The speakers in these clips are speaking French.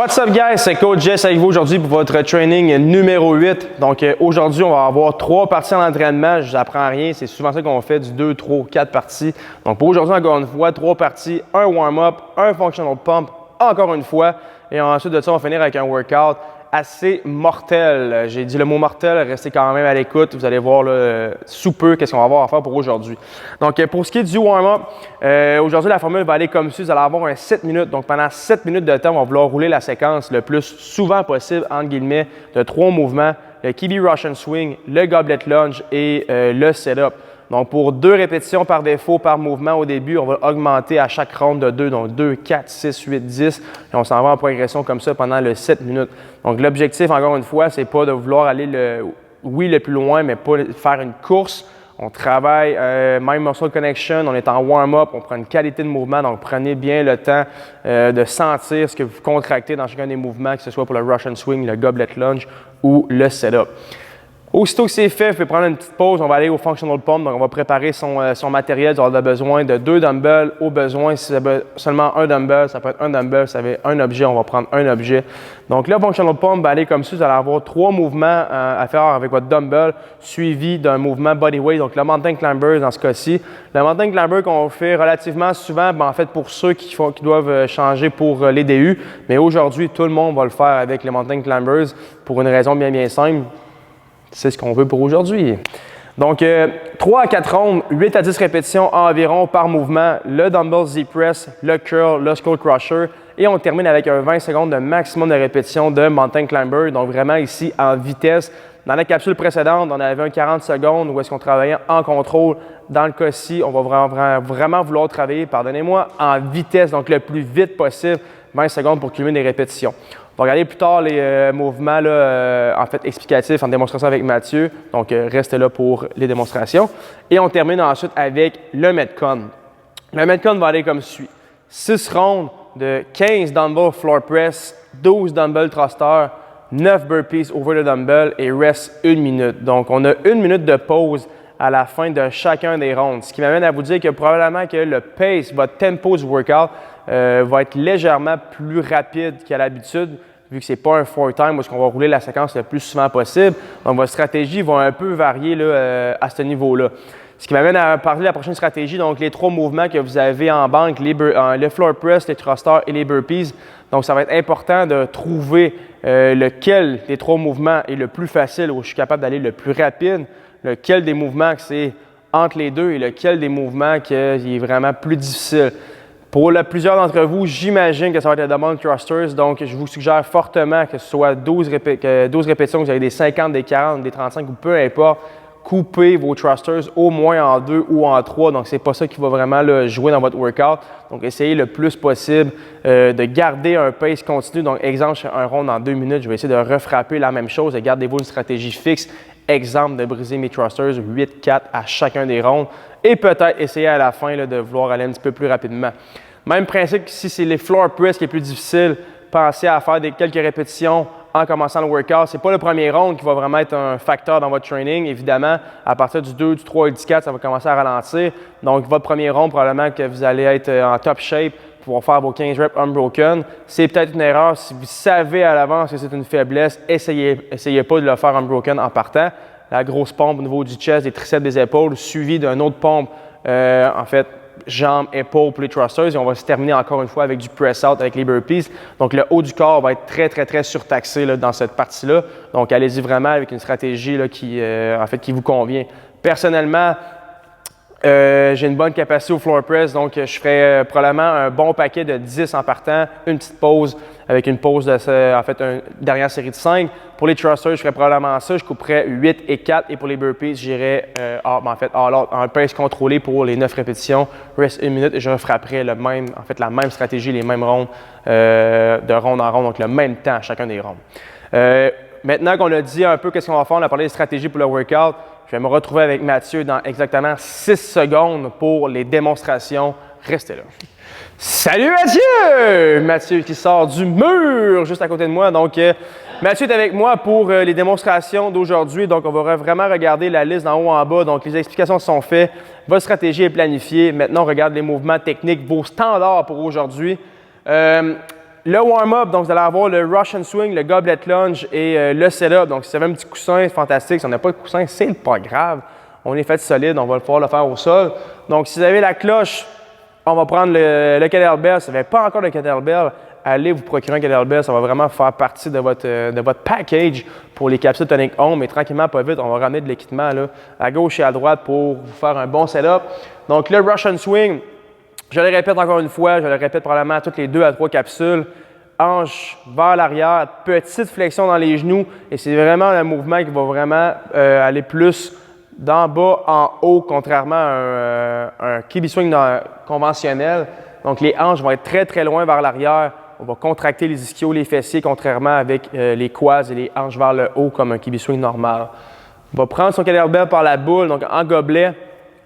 What's up guys, c'est Coach Jess avec vous aujourd'hui pour votre training numéro 8. Donc aujourd'hui, on va avoir 3 parties en entraînement. Je vous apprends rien, c'est souvent ça qu'on fait, du 2, 3, 4 parties. Donc pour aujourd'hui, encore une fois, 3 parties, un warm-up, un functional pump, encore une fois. Et ensuite de ça, on va finir avec un workout assez mortel. J'ai dit le mot mortel, restez quand même à l'écoute. Vous allez voir là, sous peu qu'est-ce qu'on va avoir à faire pour aujourd'hui. Donc pour ce qui est du warm-up, aujourd'hui la formule va aller comme suit. Vous allez avoir un 7 minutes. Donc pendant 7 minutes de temps, on va vouloir rouler la séquence le plus souvent possible, entre guillemets, de 3 mouvements. Le Kibi Russian Swing, le Goblet Lunge et le Setup. Donc, pour 2 répétitions par défaut, par mouvement au début, on va augmenter à chaque ronde de 2, donc 2, 4, 6, 8, 10. Et on s'en va en progression comme ça pendant le 7 minutes. Donc, l'objectif, encore une fois, c'est pas de vouloir aller le plus loin, mais pas faire une course. On travaille même muscle connection, on est en warm-up, on prend une qualité de mouvement, donc prenez bien le temps de sentir ce que vous contractez dans chacun des mouvements, que ce soit pour le Russian Swing, le Goblet Lunge ou le Setup. Aussitôt que c'est fait, vous pouvez prendre une petite pause, on va aller au functional pump, donc on va préparer son matériel. Vous aurez besoin de 2 dumbbells au besoin. Si vous avez seulement un dumbbell, ça peut être un dumbbell. Si vous avez un objet, on va prendre un objet. Donc le functional pump va aller comme ça. Vous allez avoir 3 mouvements à faire avec votre dumbbell, suivi d'un mouvement bodyweight, donc le mountain climber dans ce cas-ci. Le mountain climber qu'on fait relativement souvent, en fait pour ceux qui doivent changer pour les DU, mais aujourd'hui, tout le monde va le faire avec les mountain climbers pour une raison bien simple. C'est ce qu'on veut pour aujourd'hui. Donc, 3 à 4 rondes, 8 à 10 répétitions environ par mouvement. Le dumbbell Z-press, le curl, le skull crusher. Et on termine avec un 20 secondes de maximum de répétitions de mountain climber. Donc, vraiment ici en vitesse. Dans la capsule précédente, on avait un 40 secondes où est-ce qu'on travaillait en contrôle. Dans le cas-ci, on va vraiment vouloir travailler, pardonnez-moi, en vitesse, donc le plus vite possible, 20 secondes pour cumuler des répétitions. On va regarder plus tard les mouvements en fait explicatifs en démonstration avec Mathieu. Donc, restez là pour les démonstrations. Et on termine ensuite avec le Metcon. Le Metcon va aller comme suit. 6 rondes de 15 dumbbell floor press, 12 dumbbell thruster, 9 burpees over the dumbbell et reste 1 minute. Donc, on a 1 minute de pause à la fin de chacun des rondes. Ce qui m'amène à vous dire que probablement que le pace, votre tempo du workout va être légèrement plus rapide qu'à l'habitude, vu que ce n'est pas un 4-time où est-ce qu'on va rouler la séquence le plus souvent possible. Donc, votre stratégie va un peu varier là, à ce niveau-là. Ce qui m'amène à parler de la prochaine stratégie, donc les 3 mouvements que vous avez en banque, le floor press, les thrusters et les burpees. Donc, ça va être important de trouver lequel des 3 mouvements est le plus facile, où je suis capable d'aller le plus rapide, lequel des mouvements que c'est entre les deux et lequel des mouvements qui est vraiment plus difficile. Pour plusieurs d'entre vous, j'imagine que ça va être le dumbbell thrusters, donc je vous suggère fortement que ce soit 12 répétitions, que vous avez des 50, des 40, des 35 ou peu importe, coupez vos thrusters au moins en 2 ou en 3, donc c'est pas ça qui va vraiment là, jouer dans votre workout. Donc essayez le plus possible de garder un pace continu, donc exemple, je fais un round en 2 minutes, je vais essayer de refrapper la même chose et gardez-vous une stratégie fixe. Exemple de briser mes thrusters 8-4 à chacun des rondes et peut-être essayer à la fin là, de vouloir aller un petit peu plus rapidement. Même principe que si c'est les floor press qui est plus difficile, pensez à faire quelques répétitions en commençant le workout. Ce n'est pas le premier round qui va vraiment être un facteur dans votre training. Évidemment, à partir du 2, du 3 et du 4, ça va commencer à ralentir. Donc, votre premier round, probablement que vous allez être en top shape pour faire vos 15 reps unbroken. C'est peut-être une erreur. Si vous savez à l'avance que c'est une faiblesse, essayez pas de le faire unbroken en partant. La grosse pompe au niveau du chest, des triceps, des épaules, suivie d'une autre pompe, en fait, jambes, épaules pour les thrusters. Et on va se terminer encore une fois avec du press-out avec les burpees. Donc, le haut du corps va être très surtaxé là, dans cette partie-là. Donc, allez-y vraiment avec une stratégie là, qui vous convient. Personnellement, j'ai une bonne capacité au floor press, donc je ferai probablement un bon paquet de 10 en partant, une petite pause avec une pause une dernière série de 5. Pour les thrusters, je ferai probablement ça, je couperai 8 et 4 et pour les burpees, j'irai un pace contrôlé pour les 9 répétitions, reste 1 minute et je refrapperai la même stratégie, les mêmes rondes de ronde en ronde, donc le même temps à chacun des rondes. Maintenant qu'on a dit un peu qu'est-ce qu'on va faire, on a parlé de stratégie pour le workout. Je vais me retrouver avec Mathieu dans exactement 6 secondes pour les démonstrations. Restez là. Salut Mathieu! Mathieu qui sort du mur juste à côté de moi. Donc, Mathieu est avec moi pour les démonstrations d'aujourd'hui. Donc, on va vraiment regarder la liste d'en haut en bas. Donc, les explications sont faites. Votre stratégie est planifiée. Maintenant, on regarde les mouvements techniques, vos standards pour aujourd'hui. Le warm-up, donc vous allez avoir le Russian swing, le goblet lunge et le setup. Donc si vous avez un petit coussin, c'est fantastique. Si on n'a pas de coussin, c'est pas grave. On est fait solide, on va pouvoir le faire au sol. Donc si vous avez la cloche, on va prendre le kettlebell. Si vous n'avez pas encore de kettlebell, allez vous procurer un kettlebell. Ça va vraiment faire partie de votre package pour les capsules Tonic Home. Mais tranquillement, pas vite, on va ramener de l'équipement à gauche et à droite pour vous faire un bon setup. Donc le Russian swing, je le répète encore une fois, je le répète probablement toutes les 2 à 3 capsules. Hanche vers l'arrière, petite flexion dans les genoux et c'est vraiment un mouvement qui va vraiment aller plus d'en bas en haut, contrairement à un kibi swing conventionnel. Donc les hanches vont être très très loin vers l'arrière. On va contracter les ischios, les fessiers, contrairement avec les quads et les hanches vers le haut comme un kibi swing normal. On va prendre son kettlebell par la boule, donc en gobelet,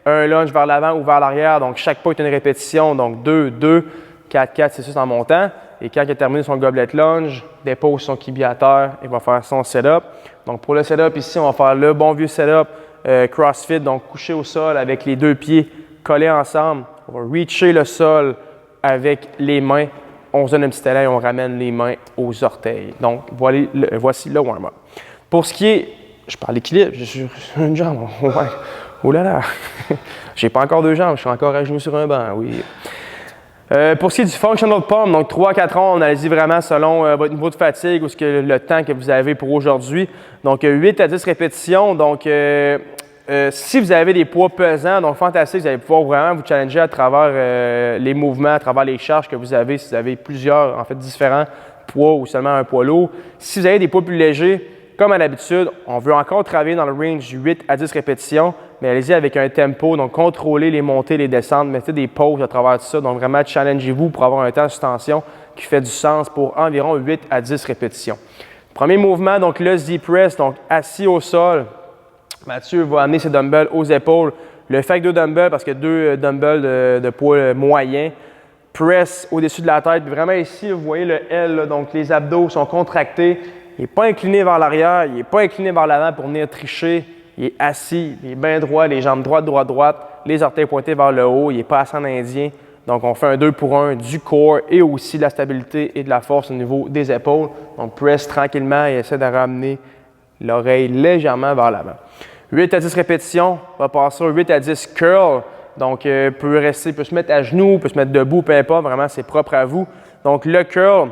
un lunge vers l'avant ou vers l'arrière. Donc chaque pas est une répétition, donc 2, 2, 4, 4, c'est ça en montant. Et quand il a terminé son gobelet lunge, dépose son kibi à terre et va faire son setup. Donc pour le setup ici, on va faire le bon vieux setup CrossFit, donc couché au sol avec les 2 pieds collés ensemble. On va reacher le sol avec les mains. On se donne un petit élan et on ramène les mains aux orteils. Donc voici le warm-up. Pour ce qui est, je parle d'équilibre, j'ai une jambe. Ouais. Oh là là, j'ai pas encore 2 jambes, je suis encore à genoux sur un banc, oui. Pour ce qui est du functional pump, donc 3 à 4 ondes, on analyse vraiment selon votre niveau de fatigue ou le temps que vous avez pour aujourd'hui. Donc 8 à 10 répétitions. Donc si vous avez des poids pesants, donc fantastique, vous allez pouvoir vraiment vous challenger à travers les mouvements, à travers les charges que vous avez, si vous avez plusieurs, en fait, différents poids ou seulement un poids lourd. Si vous avez des poids plus légers, comme à l'habitude, on veut encore travailler dans le range 8 à 10 répétitions, mais allez-y avec un tempo, donc contrôlez les montées, les descentes, mettez des pauses à travers tout ça, donc vraiment challengez-vous pour avoir un temps de suspension qui fait du sens pour environ 8 à 10 répétitions. Premier mouvement, donc le Z-Press, donc assis au sol. Mathieu va amener ses dumbbells aux épaules. Le fait que 2 dumbbells, parce que 2 dumbbells de poids moyen, press au-dessus de la tête. Puis vraiment ici, vous voyez le L, là, donc les abdos sont contractés. Il n'est pas incliné vers l'arrière, il n'est pas incliné vers l'avant pour venir tricher. Il est assis, il est bien droit, les jambes droites, droite, droite, les orteils pointés vers le haut. Il n'est pas assis en indien. Donc, on fait un 2 pour 1 du corps et aussi de la stabilité et de la force au niveau des épaules. Donc, press tranquillement et essaie de ramener l'oreille légèrement vers l'avant. 8 à 10 répétitions, on va passer au 8 à 10 curl. Donc, peut se mettre à genoux, peut se mettre debout, peu importe, vraiment, c'est propre à vous. Donc, le curl,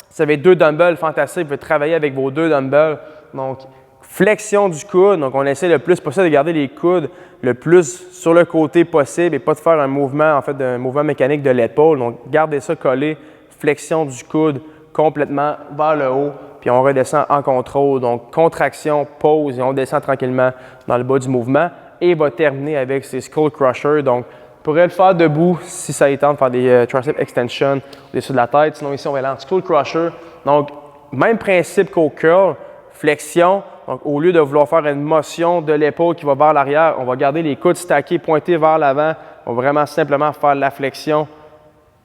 ça va être 2 dumbbells fantastiques. Vous pouvez travailler avec vos 2 dumbbells. Donc, flexion du coude. Donc, on essaie le plus possible de garder les coudes le plus sur le côté possible et pas de faire un mouvement, en fait, un mouvement mécanique de l'épaule. Donc, gardez ça collé. Flexion du coude complètement vers le haut. Puis, on redescend en contrôle. Donc, contraction, pause et on descend tranquillement dans le bas du mouvement. Et va terminer avec ses skull crushers. Donc, vous pourrez le faire debout si ça est temps de faire des tricep extensions au-dessus de la tête. Sinon, ici, on va aller en skull crusher. Donc, même principe qu'au curl, flexion. Donc, au lieu de vouloir faire une motion de l'épaule qui va vers l'arrière, on va garder les coudes stackés, pointés vers l'avant. On va vraiment simplement faire la flexion,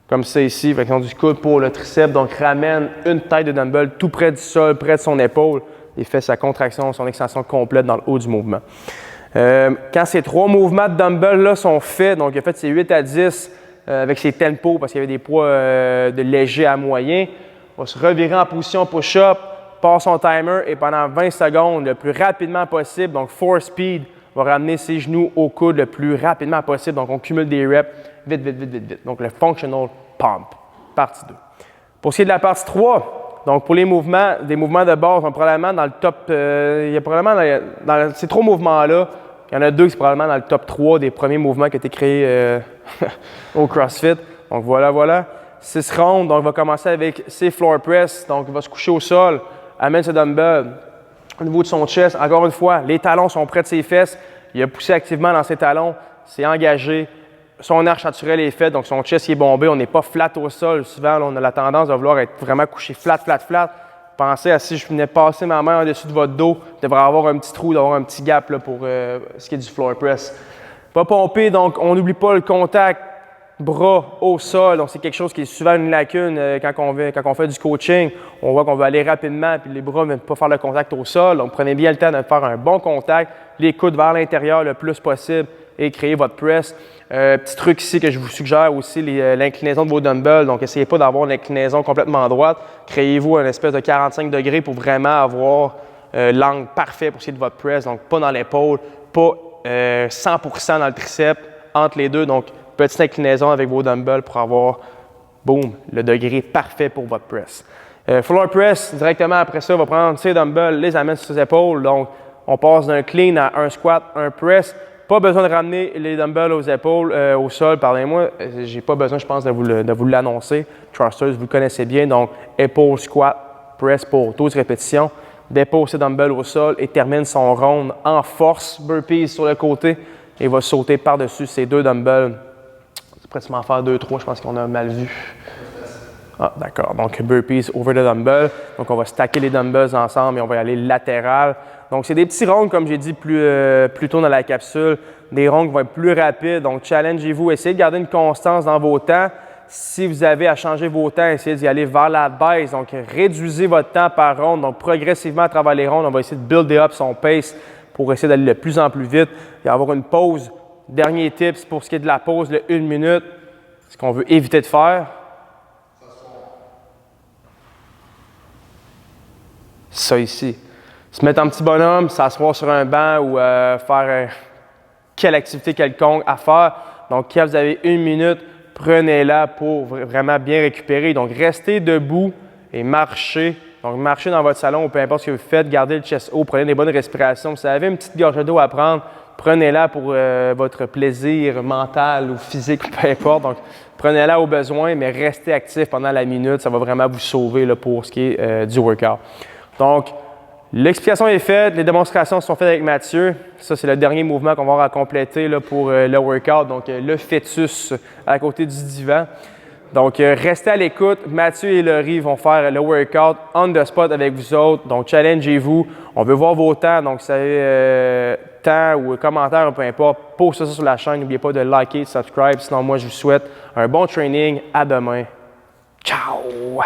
comme ça ici, flexion du coude pour le triceps. Donc, ramène une tête de dumbbell tout près du sol, près de son épaule et fait sa contraction, son extension complète dans le haut du mouvement. Quand ces 3 mouvements de dumbbell-là sont faits, donc il a fait ses 8 à 10 avec ses tempos parce qu'il y avait des poids de léger à moyen, on va se revirer en position push-up, passe son timer et pendant 20 secondes, le plus rapidement possible, donc 4 speed, va ramener ses genoux au coude le plus rapidement possible. Donc, on cumule des reps vite, vite, vite, vite, vite. Donc, le functional pump, partie 2. Pour ce qui est de la partie 3, donc pour les mouvements, des mouvements de base, on est probablement dans le top, il y a probablement dans ces 3 mouvements-là, il y en a 2 qui sont probablement dans le top 3 des premiers mouvements qui ont été créés au CrossFit. Donc, voilà. 6 rounds, donc il va commencer avec ses floor press. Donc, il va se coucher au sol, amène ses dumbbells au niveau de son chest. Encore une fois, les talons sont près de ses fesses. Il a poussé activement dans ses talons, c'est engagé. Son arche naturelle est faite, donc son chest est bombé. On n'est pas flat au sol. Souvent, là, on a la tendance de vouloir être vraiment couché flat. Pensez à si je venais passer ma main en-dessus de votre dos, il devrait avoir un petit trou, d'avoir un petit gap là, pour ce qui est du floor press. Pas pomper, donc on n'oublie pas le contact bras au sol. Donc c'est quelque chose qui est souvent une lacune quand on fait du coaching. On voit qu'on veut aller rapidement puis les bras ne veulent pas faire le contact au sol. Donc prenez bien le temps de faire un bon contact, les coudes vers l'intérieur le plus possible et créer votre press. Petit truc ici que je vous suggère aussi, l'inclinaison de vos dumbbells. Donc, essayez pas d'avoir une inclinaison complètement droite. Créez-vous une espèce de 45 degrés pour vraiment avoir l'angle parfait pour ce qui est de votre press. Donc, pas dans l'épaule, pas 100% dans le triceps, entre les deux. Donc, petite inclinaison avec vos dumbbells pour avoir, boum, le degré parfait pour votre press. Floor press, directement après ça, on va prendre ces dumbbells, les amener sur ses épaules. Donc, on passe d'un clean à un squat, un press. Pas besoin de ramener les dumbbells aux épaules, au sol, pardonnez-moi. J'ai pas besoin, je pense, de vous l'annoncer. Thrusters, vous le connaissez bien. Donc, épaule, squat, press pour 12 répétitions. Dépose ses dumbbells au sol et termine son round en force. Burpees sur le côté et va sauter par-dessus ces deux dumbbells. C'est pratiquement faire 2-3, je pense qu'on a mal vu. Ah, d'accord. Donc, burpees over the dumbbell. Donc, on va stacker les dumbbells ensemble et on va y aller latéral. Donc, c'est des petits ronds, comme j'ai dit plus tôt dans la capsule, des ronds qui vont être plus rapides. Donc, challengez-vous. Essayez de garder une constance dans vos temps. Si vous avez à changer vos temps, essayez d'y aller vers la baisse. Donc, réduisez votre temps par ronde. Donc, progressivement à travers les rondes, on va essayer de builder up son pace pour essayer d'aller de plus en plus vite et avoir une pause. Dernier tips pour ce qui est de la pause, le 1 minute. Ce qu'on veut éviter de faire, ça ici. Se mettre en petit bonhomme, s'asseoir sur un banc ou faire quelle activité quelconque à faire. Donc, quand vous avez 1 minute, prenez-la pour vraiment bien récupérer. Donc, restez debout et marchez. Donc, marchez dans votre salon ou peu importe ce que vous faites, gardez le chest haut, prenez des bonnes respirations. Si vous avez une petite gorgée d'eau à prendre, prenez-la pour votre plaisir mental ou physique, peu importe. Donc, prenez-la au besoin, mais restez actif pendant la minute. Ça va vraiment vous sauver là, pour ce qui est du workout. Donc, l'explication est faite, les démonstrations sont faites avec Mathieu. Ça, c'est le dernier mouvement qu'on va avoir à compléter là, pour le workout. Donc, le fœtus à côté du divan. Donc, restez à l'écoute. Mathieu et Laurie vont faire le workout on the spot avec vous autres. Donc, challengez-vous. On veut voir vos temps. Donc, si vous avez temps ou commentaire, peu importe, postez ça sur la chaîne. N'oubliez pas de liker, de subscribe. Sinon, moi, je vous souhaite un bon training. À demain. Ciao!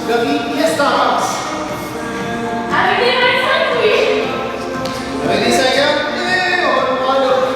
Laurie, qu'est-ce que t'en penses? Avec des 25, oui. Avec des 50, et on va le prendre là.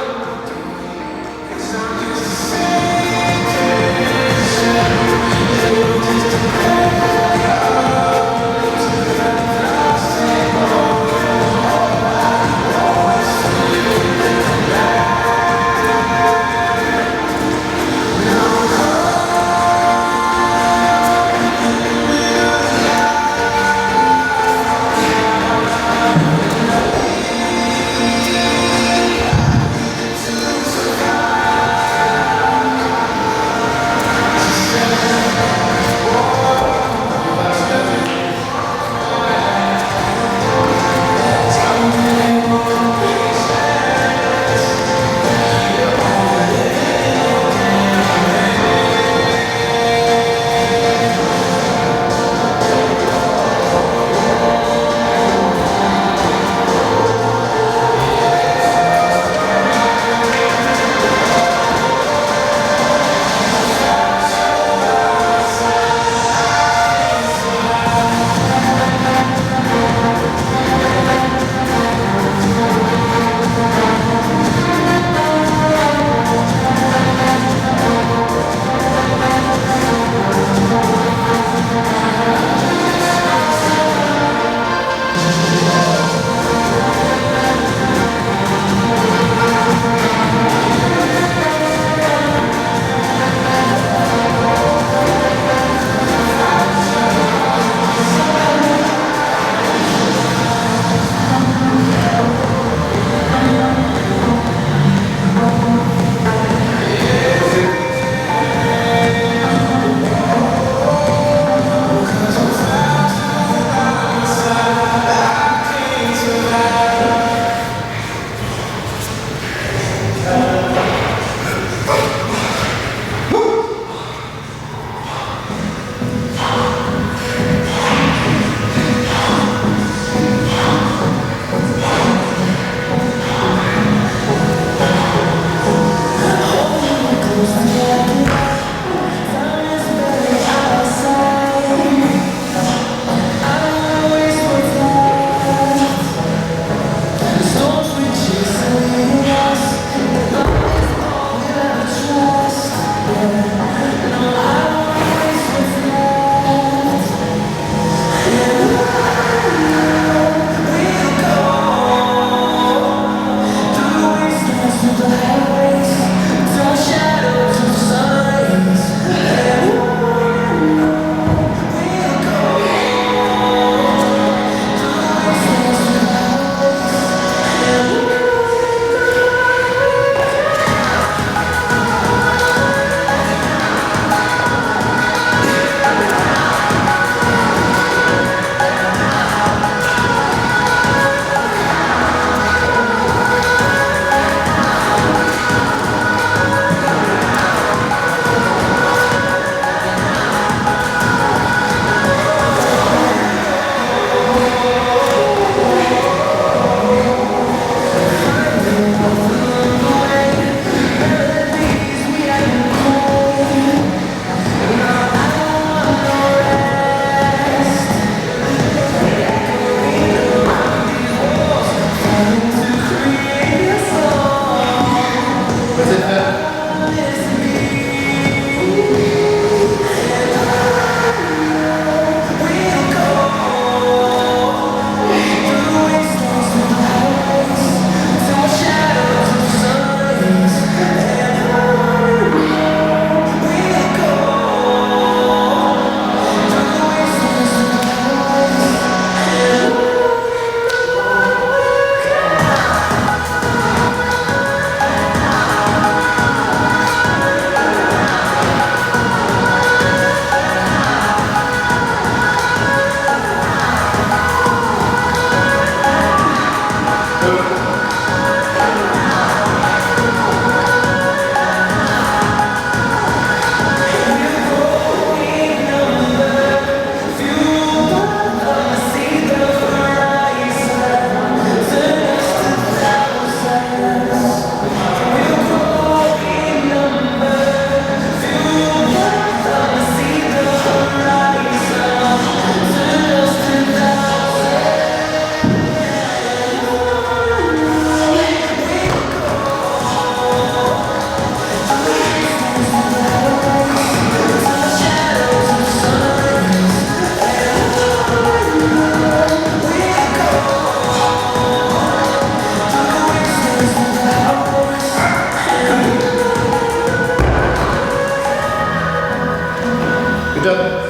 Répète.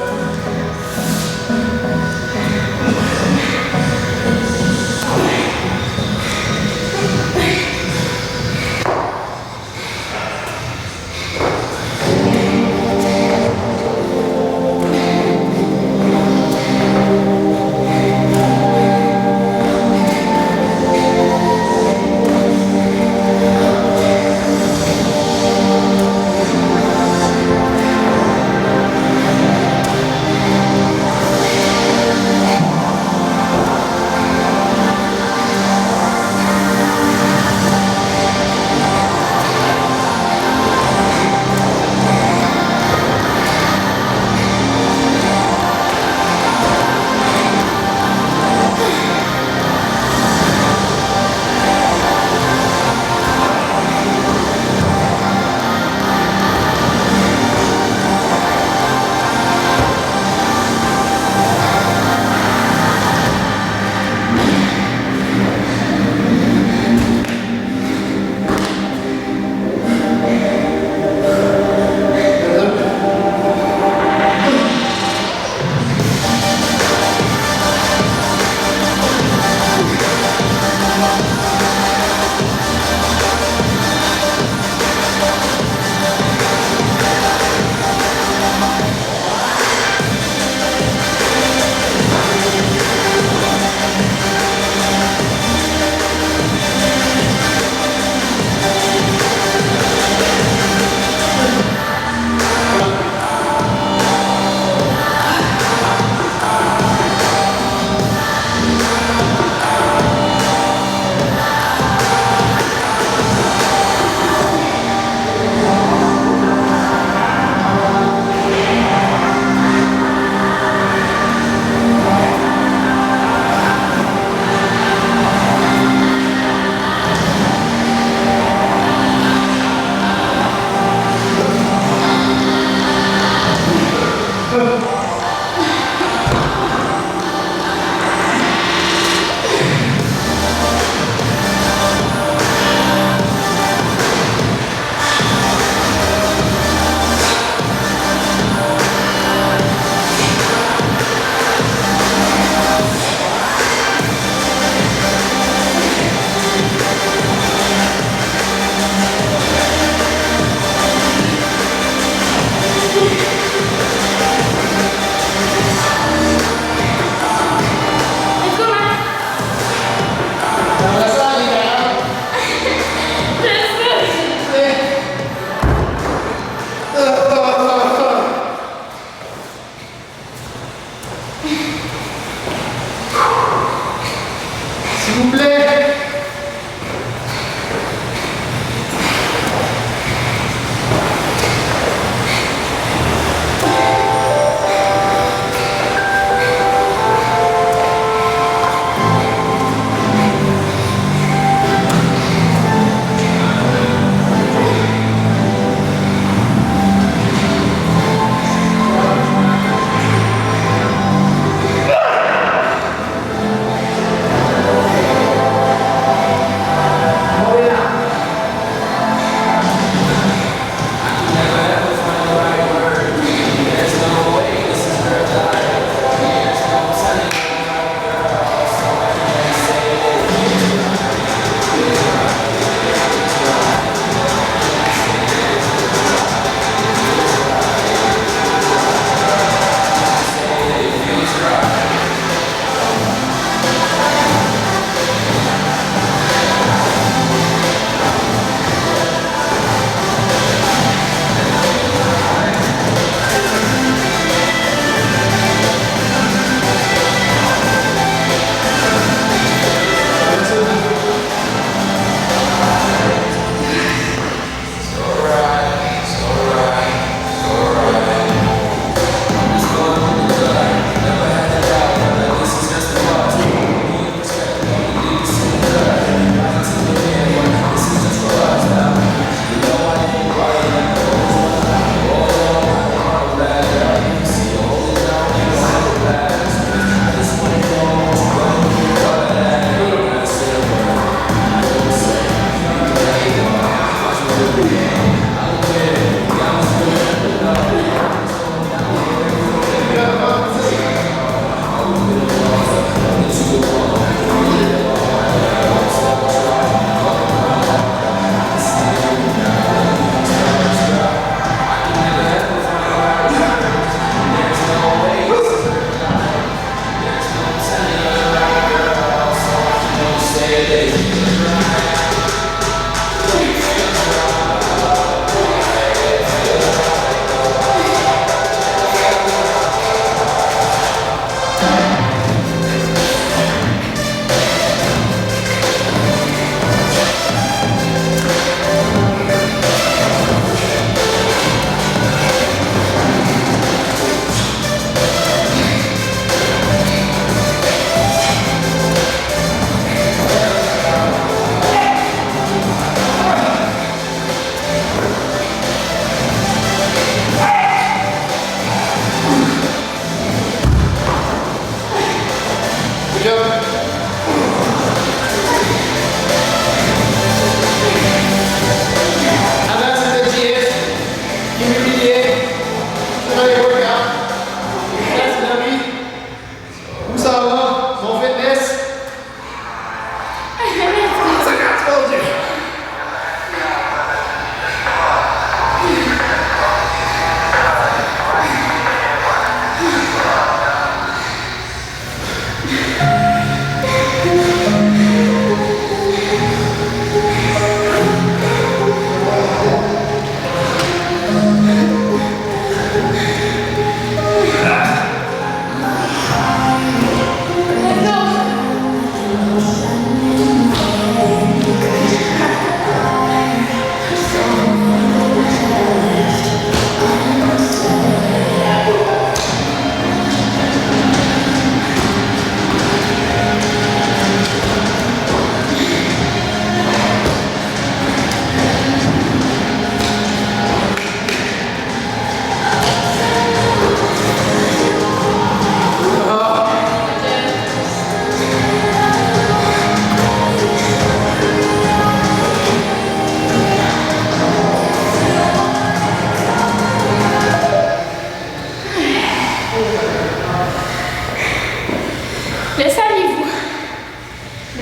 Le saviez-vous?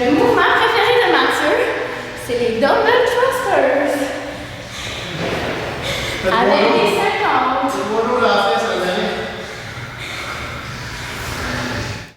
Le mouvement préféré de Mathieu, c'est les dumbbell thrusters. Avec des 50. C'est moi, là, la